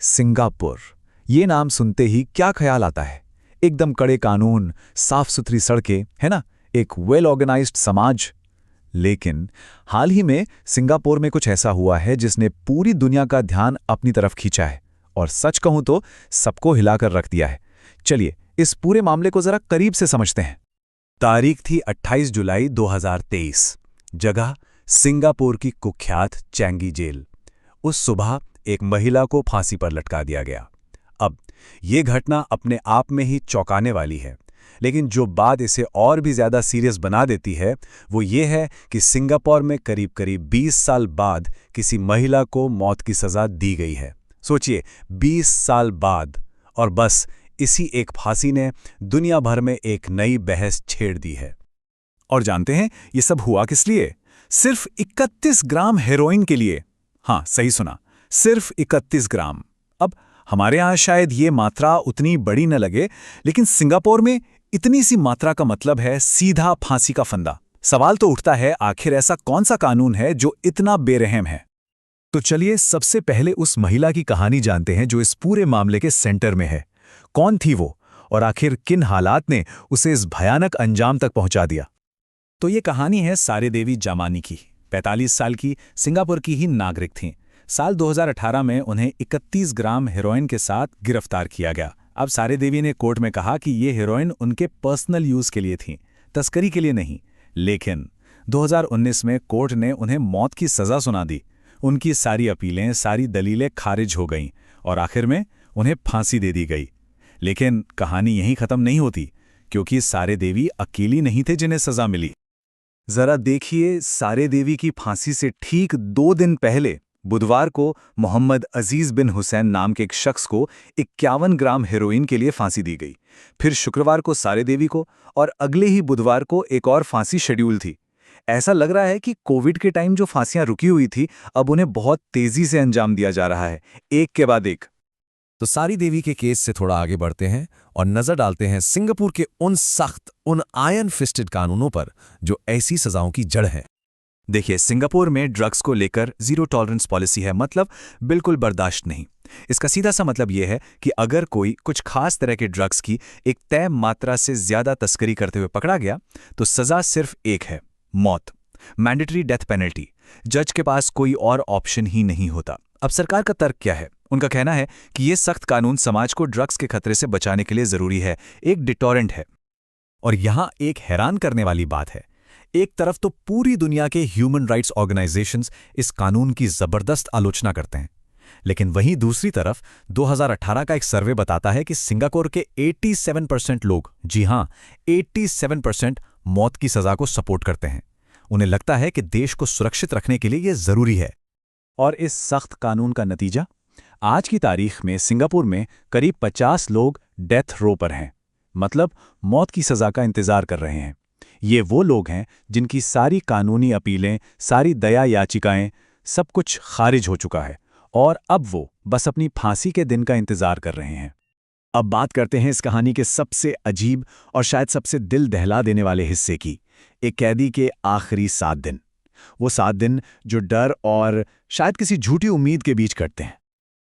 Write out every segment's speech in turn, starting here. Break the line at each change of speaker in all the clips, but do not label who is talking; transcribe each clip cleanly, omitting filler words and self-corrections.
Singapore. ये नाम सुनते ही क्या ख्याल आता है? एकदम कड़े कानून, साफ सुथरी सड़कें, है ना? एक वेल ऑर्गेनाइज्ड समाज। लेकिन हाल ही में सिंगापुर में कुछ ऐसा हुआ है जिसने पूरी दुनिया का ध्यान अपनी तरफ खींचा है, और सच कहूं तो सबको हिलाकर रख दिया है। चलिए इस पूरे मामले को जरा करीब से समझते हैं। तारीख थी 28 जुलाई 2023। जगह सिंगापुर की कुख्यात चैंगी जेल। उस सुबह एक महिला को फांसी पर लटका दिया गया। अब ये घटना अपने आप में ही चौंकाने वाली है, लेकिन जो बात इसे और भी ज्यादा सीरियस बना देती है वो ये है कि सिंगापुर में करीब करीब 20 साल बाद किसी महिला को मौत की सजा दी गई है। सोचिए, 20 साल बाद, और बस इसी एक फांसी ने दुनिया भर में एक नई बहस छेड़ दी है। और जानते हैं ये सब हुआ किस लिए? सिर्फ 31 ग्राम हेरोइन के लिए। हाँ, सही सुना, सिर्फ 31 ग्राम। अब हमारे यहाँ शायद ये मात्रा उतनी बड़ी न लगे, लेकिन सिंगापुर में इतनी सी मात्रा का मतलब है सीधा फांसी का फंदा। सवाल तो उठता है, आखिर ऐसा कौन सा कानून है जो इतना बेरहम है? तो चलिए सबसे पहले उस महिला की कहानी जानते हैं जो इस पूरे मामले के सेंटर में है। कौन थी वो, और आखिर किन हालात ने उसे इस भयानक अंजाम तक पहुंचा दिया? तो ये कहानी है सारेदेवी जामानी की। 45 साल की सिंगापुर की ही नागरिक थीं। साल 2018 में उन्हें 31 ग्राम हेरोइन के साथ गिरफ्तार किया गया। अब सारेदेवी ने कोर्ट में कहा कि ये हेरोइन उनके पर्सनल यूज के लिए थी, तस्करी के लिए नहीं। लेकिन 2019 में कोर्ट ने उन्हें मौत की सजा सुना दी। उनकी सारी अपीलें, सारी दलीलें खारिज हो गईं और आखिर में उन्हें फांसी दे दी गई। लेकिन कहानी यहीं खत्म नहीं होती, क्योंकि सारेदेवी अकेली नहीं थे जिन्हें सजा मिली। जरा देखिए, सारेदेवी की फांसी से ठीक 2 दिन पहले बुधवार को मोहम्मद अजीज बिन हुसैन नाम के एक शख्स को 51 ग्राम हेरोइन के लिए फांसी दी गई। फिर शुक्रवार को सारेदेवी को, और अगले ही बुधवार को एक और फांसी शेड्यूल थी। ऐसा लग रहा है कि कोविड के टाइम जो फांसियां रुकी हुई थी, अब उन्हें बहुत तेजी से अंजाम दिया जा रहा है, एक के बाद एक।
तो सारेदेवी के केस से थोड़ा आगे बढ़ते हैं और नजर डालते हैं सिंगापुर के उन सख्त, उन आयरन फिस्टेड कानूनों पर जो ऐसी सजाओं की जड़ है।
देखिए, सिंगापुर में ड्रग्स को लेकर जीरो टॉलरेंस पॉलिसी है, मतलब बिल्कुल बर्दाश्त नहीं। इसका सीधा सा मतलब यह है कि अगर कोई कुछ खास तरह के ड्रग्स की एक तय मात्रा से ज्यादा तस्करी करते हुए पकड़ा गया, तो सजा सिर्फ एक है, मौत, मैंडेटरी डेथ पेनल्टी। जज के पास कोई और ऑप्शन ही नहीं होता। अब सरकार का तर्क क्या है? उनका कहना है कि यह सख्त कानून समाज को ड्रग्स के खतरे से बचाने के लिए जरूरी है, एक डिटोरेंट है। और यहां एक हैरान करने वाली बात है। एक तरफ तो पूरी दुनिया के ह्यूमन राइट्स ऑर्गेनाइजेशंस इस कानून की जबरदस्त आलोचना करते हैं, लेकिन वहीं दूसरी तरफ 2018 का एक सर्वे बताता है कि सिंगापुर के 87% लोग, जी हां 87%, मौत की सजा को सपोर्ट करते हैं। उन्हें लगता है कि देश को सुरक्षित रखने के लिए यह जरूरी है। और इस सख्त कानून का नतीजा? आज की तारीख में सिंगापुर में करीब 50 लोग डेथ रो पर हैं, मतलब मौत की सजा का इंतजार कर रहे हैं। ये वो लोग हैं जिनकी सारी कानूनी अपीलें, सारी दया याचिकाएं, सब कुछ खारिज हो चुका है, और अब वो बस अपनी फांसी के दिन का इंतजार कर रहे हैं। अब बात करते हैं इस कहानी के सबसे अजीब और शायद सबसे दिल दहला देने वाले हिस्से की, एक कैदी के आखिरी 7 दिन। वो 7 दिन जो डर और शायद किसी झूठी उम्मीद के बीच कटते हैं।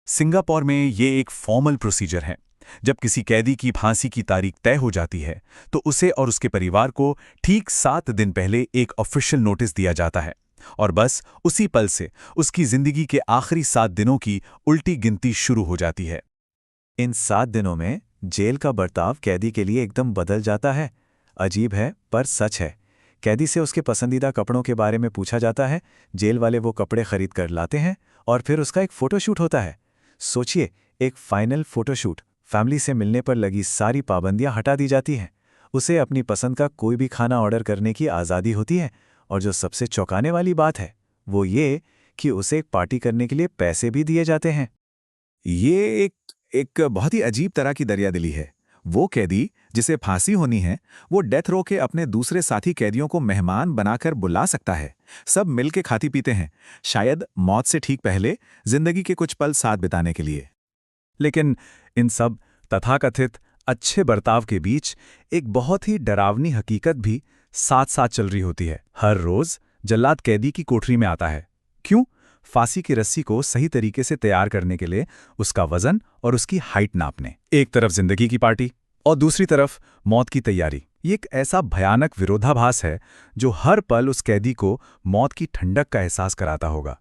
सिंगापुर में ये एक फॉर्मल प्रोसीजर है। जब किसी कैदी की फांसी की तारीख तय हो जाती है, तो उसे और उसके परिवार को ठीक 7 दिन पहले एक ऑफिशियल नोटिस दिया जाता है, और बस उसी पल से उसकी जिंदगी के आखिरी 7 दिनों की उल्टी गिनती शुरू हो जाती है। इन 7 दिनों में जेल का बर्ताव कैदी के लिए एकदम बदल जाता है। अजीब है पर सच है। कैदी से उसके पसंदीदा कपड़ों के बारे में पूछा जाता है, जेल वाले वो कपड़े खरीद कर लाते हैं, और फिर उसका एक फोटोशूट होता है। सोचिए, एक फाइनल फोटोशूट। फैमिली से मिलने पर लगी सारी पाबंदियां हटा दी जाती हैं। उसे अपनी पसंद का कोई भी खाना ऑर्डर करने की आज़ादी होती है, और जो सबसे चौंकाने वाली बात है वो ये कि उसे एक पार्टी करने के लिए पैसे भी दिए जाते हैं। ये एक बहुत ही अजीब तरह की दरियादिली है। वो कैदी जिसे फांसी होनी है, वो डेथ रो के अपने दूसरे साथी कैदियों को मेहमान बनाकर बुला सकता है। सब मिलके खाती पीते हैं, शायद मौत से ठीक पहले जिंदगी के कुछ पल साथ बिताने के लिए। लेकिन इन सब तथाकथित अच्छे बर्ताव के बीच एक बहुत ही डरावनी हकीकत भी साथ साथ चल रही होती है। हर रोज जल्लाद कैदी की कोठरी में आता है। क्यों? फांसी की रस्सी को सही तरीके से तैयार करने के लिए उसका वजन और उसकी हाइट नापने। एक तरफ जिंदगी की पार्टी और दूसरी तरफ मौत की तैयारी। ये एक ऐसा भयानक विरोधाभास है जो हर पल उस कैदी को मौत की ठंडक का एहसास कराता होगा।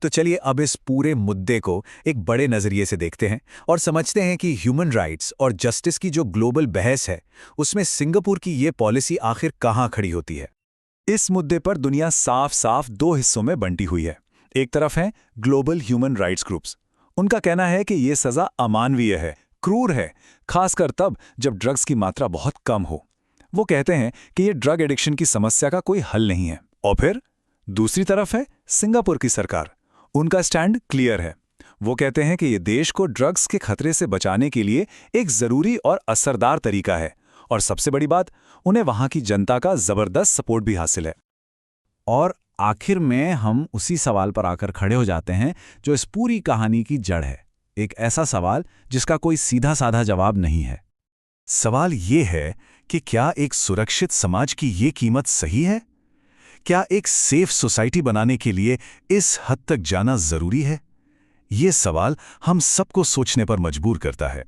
तो चलिए अब इस पूरे मुद्दे को एक बड़े नजरिए से देखते हैं और समझते हैं कि ह्यूमन राइट्स और जस्टिस की जो ग्लोबल बहस है उसमें सिंगापुर की ये पॉलिसी आखिर कहाँ खड़ी होती है। इस मुद्दे पर दुनिया साफ साफ दो हिस्सों में बंटी हुई है। एक तरफ है ग्लोबल ह्यूमन राइट्स ग्रुप्स। उनका कहना है कि ये सजा अमानवीय है, क्रूर है, खासकर तब जब ड्रग्स की मात्रा बहुत कम हो। वो कहते हैं कि ये ड्रग एडिक्शन की समस्या का कोई हल नहीं है। और फिर दूसरी तरफ है सिंगापुर की सरकार। उनका स्टैंड क्लियर है। वो कहते हैं कि ये देश को ड्रग्स के खतरे से बचाने के लिए एक जरूरी और असरदार तरीका है, और सबसे बड़ी बात, उन्हें वहां की जनता का जबरदस्त सपोर्ट भी हासिल है। और आखिर में हम उसी सवाल पर आकर खड़े हो जाते हैं जो इस पूरी कहानी की जड़ है। एक ऐसा सवाल जिसका कोई सीधा साधा जवाब नहीं है। सवाल ये है कि क्या एक सुरक्षित समाज की ये कीमत सही है? क्या एक सेफ सोसाइटी बनाने के लिए इस हद तक जाना जरूरी है? ये सवाल हम सबको सोचने पर मजबूर करता है।